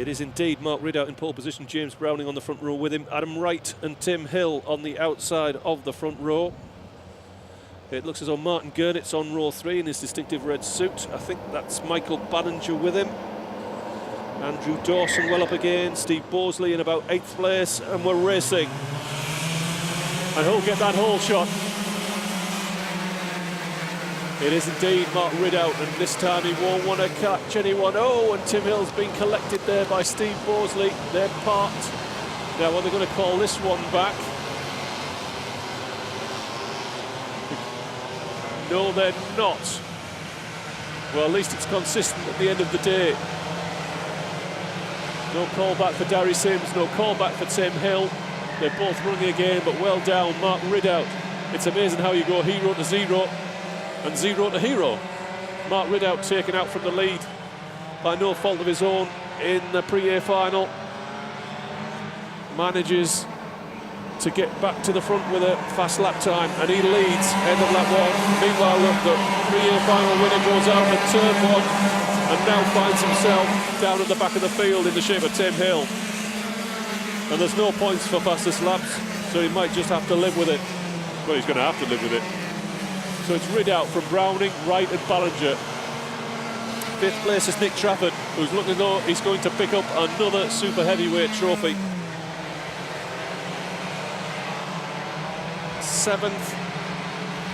It is indeed Mark Ridout in pole position, James Browning on the front row with him, Adam Wright and Tim Hill on the outside of the front row. It looks as though Martin Gurnit's on row 3 in his distinctive red suit. I think that's Michael Ballinger with him. Andrew Dawson well up again, Steve Bosley in about 8th place, and we're racing. And who'll get that hole shot? It is indeed Mark Ridout, and this time he won't want to catch anyone. Oh, and Tim Hill's been collected there by Steve Bosley. They're parked. Now, are they going to call this one back? No, they're not. Well, at least it's consistent at the end of the day. No call back for Darry Sims, no call back for Tim Hill. They're both running again, but well down, Mark Ridout. It's amazing how you go hero to zero and zero to hero. Mark Ridout taken out from the lead by no fault of his own in the pre-A final. Manages to get back to the front with a fast lap time, and he leads end of lap 1. Meanwhile, look, the pre-A final winner goes out at turn 1 and now finds himself down at the back of the field in the shape of Tim Hill. And there's no points for fastest laps, so he might just have to live with it. Well, he's going to have to live with it. So it's Ridout from Browning, Wright and Ballinger. 5th place is Nick Trafford, who's looking as though he's going to pick up another super heavyweight trophy.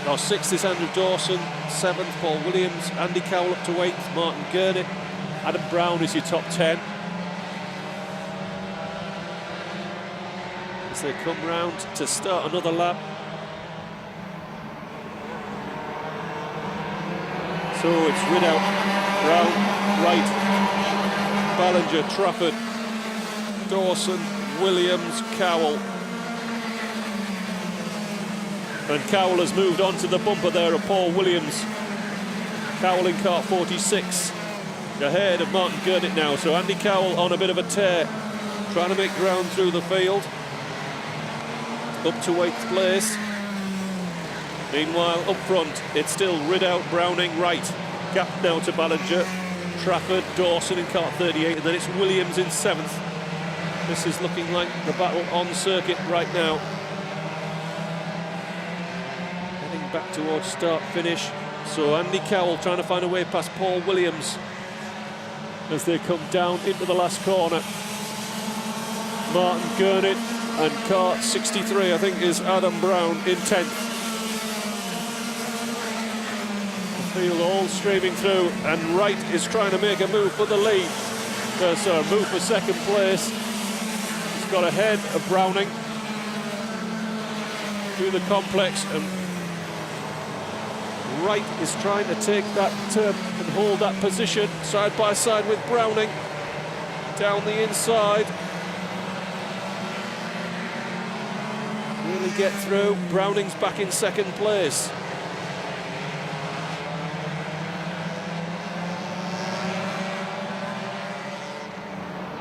6th is Andrew Dawson, 7th Paul Williams, Andy Cowell up to 8th, Martin Gurney, Adam Brown is your top 10. As they come round to start another lap. So it's Ridout, Brown, Wright, Ballinger, Trafford, Dawson, Williams, Cowell. And Cowell has moved on to the bumper there of Paul Williams. Cowell in car 46, ahead of Martin Gurney now. So Andy Cowell on a bit of a tear, trying to make ground through the field. Up to 8th place. Meanwhile, up front, it's still Ridout, Browning, Wright. Gap now to Ballinger, Trafford, Dawson in car 38, and then it's Williams in 7th. This is looking like the battle on circuit right now. Heading back towards start-finish. So Andy Cowell trying to find a way past Paul Williams as they come down into the last corner. Martin Gurney and car 63, I think, is Adam Brown in 10th. Field all streaming through, and Wright is trying to make a move for the lead. Sorry, move for 2nd place. He's got ahead of Browning through the complex, and Wright is trying to take that turn and hold that position side by side with Browning down the inside. Really get through. Browning's back in 2nd place.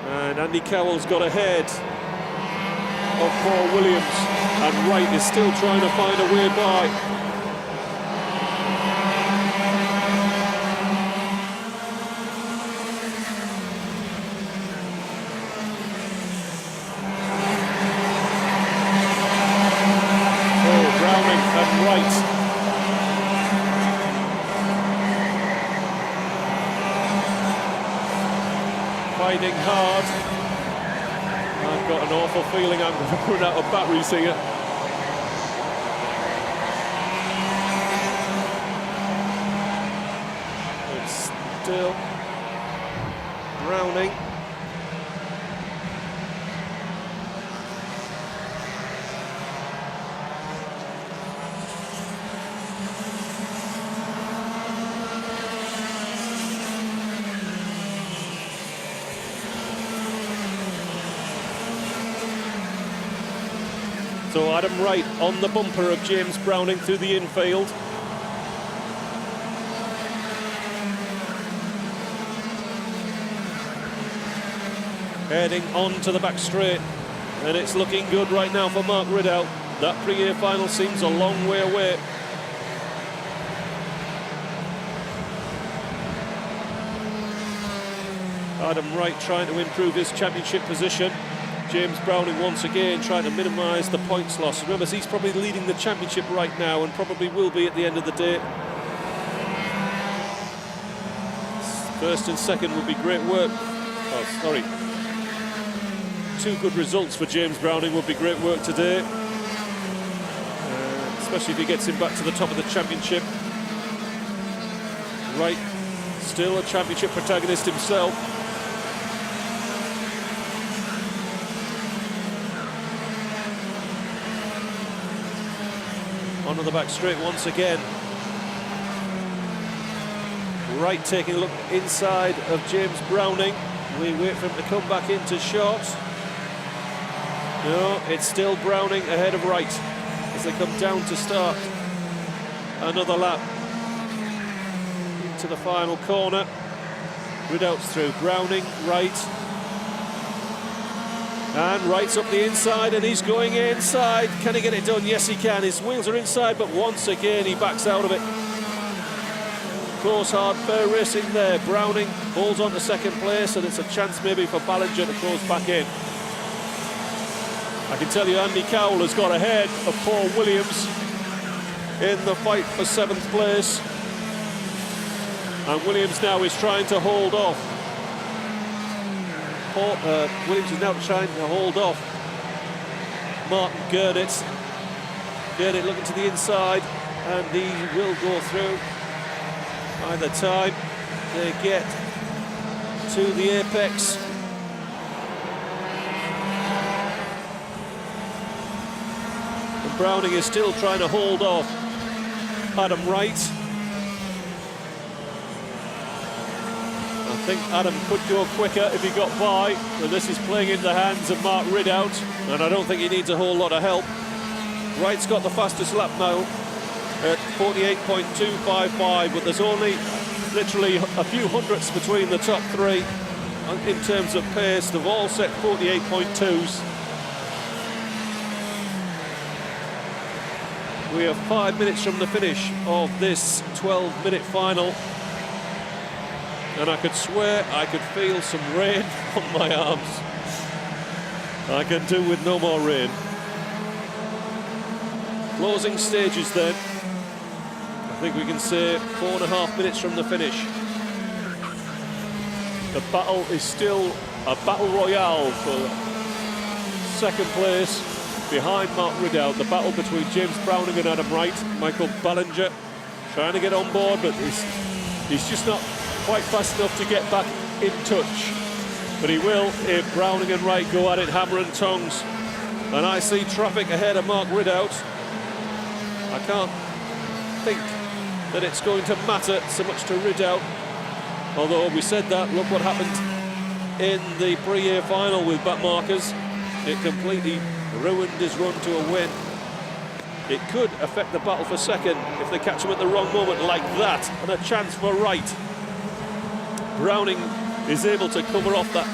And Andy Cowell's got ahead of Paul Williams, and Wright is still trying to find a way by. Oh, Browning and Wright. Fighting hard. I've got an awful feeling I'm going to run out of batteries here. It's still Browning. So Adam Wright on the bumper of James Browning through the infield. Heading on to the back straight, and it's looking good right now for Mark Ridout. That pre-A final seems a long way away. Adam Wright trying to improve his championship position. James Browning once again trying to minimise the points loss. Remember, he's probably leading the championship right now and probably will be at the end of the day. First and second would be great work. Oh, sorry. 2 good results for James Browning would be great work today. Especially if he gets him back to the top of the championship. Wright, still a championship protagonist himself. Onto the back straight once again. Wright taking a look inside of James Browning. We wait for him to come back into shot. No, it's still Browning ahead of Wright as they come down to start another lap into the final corner. Ridout's through. Browning, Wright. And Wright's up the inside and he's going inside. Can he get it done? Yes, he can. His wheels are inside, but once again he backs out of it. Close, hard, fair racing there. Browning holds on to second place and it's a chance maybe for Ballinger to close back in. I can tell you Andy Cowell has got ahead of Paul Williams in the fight for 7th place. And Williams now is trying to hold off. Williams is now trying to hold off Martin Gerditz. Gerditz looking to the inside and he will go through by the time they get to the apex. And Browning is still trying to hold off Adam Wright. I think Adam could go quicker if he got by, but this is playing into the hands of Mark Ridout, and I don't think he needs a whole lot of help. Wright's got the fastest lap now at 48.255, but there's only literally a few hundredths between the top 3 in terms of pace. They've all set 48.2s. We are 5 minutes from the finish of this 12-minute final. And I could swear I could feel some rain on my arms. I can do with no more rain. Closing stages then. I think we can say 4.5 minutes from the finish. The battle is still a battle royale for second place behind Mark Ridout. The battle between James Browning and Adam Wright. Michael Ballinger trying to get on board, but he's just not quite fast enough to get back in touch. But he will if Browning and Wright go at it hammer and tongs. And I see traffic ahead of Mark Ridout. I can't think that it's going to matter so much to Ridout. Although we said that, look what happened in the pre-year final with back markers. It completely ruined his run to a win. It could affect the battle for second if they catch him at the wrong moment like that. And a chance for Wright. Browning is able to cover off that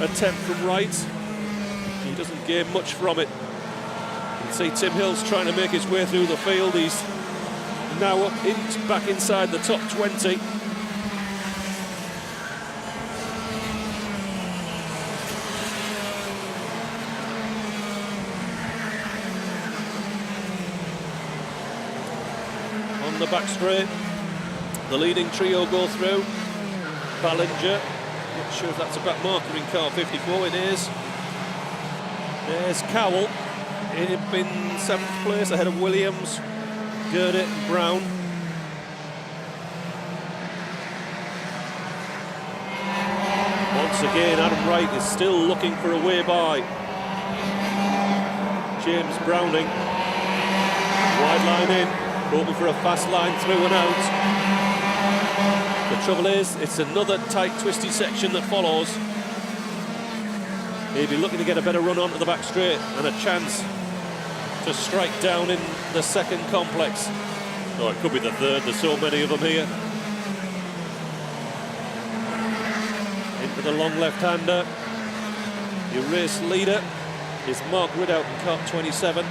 attempt from Wright. He doesn't gain much from it. You can see Tim Hill's trying to make his way through the field. He's now up back inside the top 20. On the back straight, the leading trio go through. Ballinger, not sure if that's a back marker in car 54, it is. There's Cowell, in 7th place ahead of Williams, Gerdit and Brown. Once again, Adam Wright is still looking for a way by James Browning. Wide line in, hoping for a fast line through and out. The trouble is, it's another tight, twisty section that follows. He'll be looking to get a better run onto the back straight and a chance to strike down in the second complex. Oh, it could be the third, there's so many of them here. Into the long left-hander. Your race leader is Mark Ridout in car 27.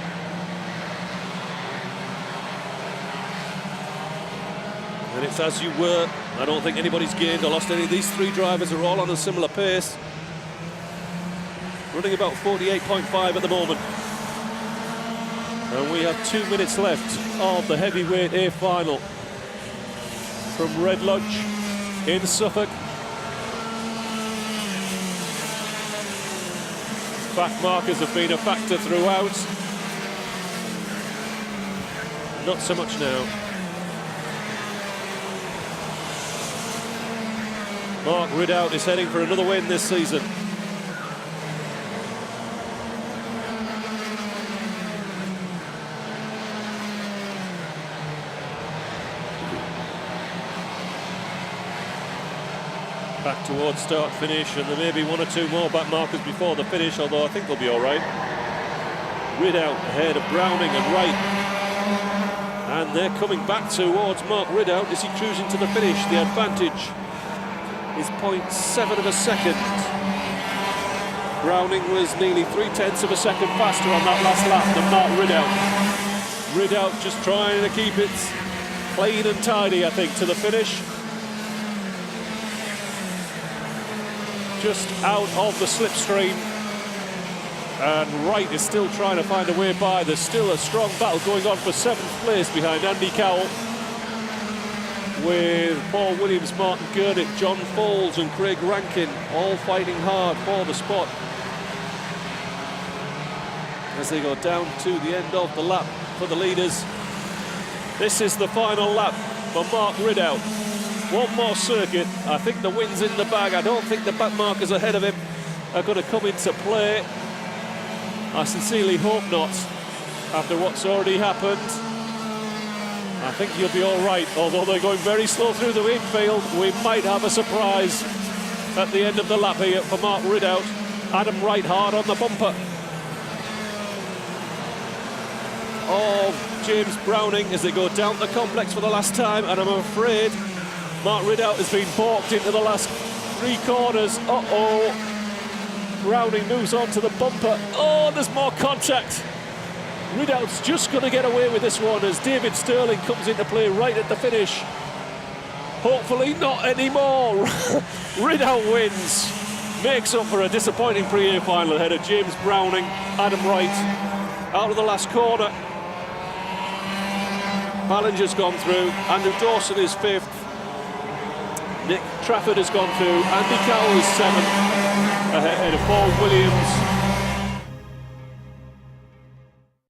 And it's as you were. I don't think anybody's gained or lost any. These three drivers are all on a similar pace. Running about 48.5 at the moment. And we have 2 minutes left of the heavyweight A final from Red Lodge in Suffolk. Back markers have been a factor throughout. Not so much now. Mark Ridout is heading for another win this season. Back towards start finish, and there may be one or two more back markers before the finish, although I think they'll be all right. Ridout ahead of Browning and Wright, and they're coming back towards Mark Ridout. Is he cruising to the finish? The advantage is 0.7 of a second. Browning was nearly 0.3 of a second faster on that last lap than Mark Ridout. Ridout just trying to keep it clean and tidy, I think, to the finish. Just out of the slipstream, and Wright is still trying to find a way by. There's still a strong battle going on for 7th place behind Andy Cowell, with Paul Williams, Martin Gurdick, John Foles and Craig Rankin all fighting hard for the spot as they go down to the end of the lap for the leaders. This is the final lap for Mark Ridout. One more circuit. I think the win's in the bag. I don't think the back markers ahead of him are going to come into play. I sincerely hope not, after what's already happened. I think he'll be all right, although they're going very slow through the infield. We might have a surprise at the end of the lap here for Mark Ridout. Adam Wright hard on the bumper of James Browning as they go down the complex for the last time, and I'm afraid Mark Ridout has been balked into the last 3 corners. Uh-oh. Browning moves on to the bumper. Oh, there's more contact. Ridout's just going to get away with this one as David Sterling comes into play right at the finish. Hopefully not anymore. Ridout wins. Makes up for a disappointing pre-A final ahead of James Browning. Adam Wright out of the last corner. Ballinger's gone through. Andrew Dawson is 5th. Nick Trafford has gone through. Andy Cowell is 7th, ahead of Paul Williams,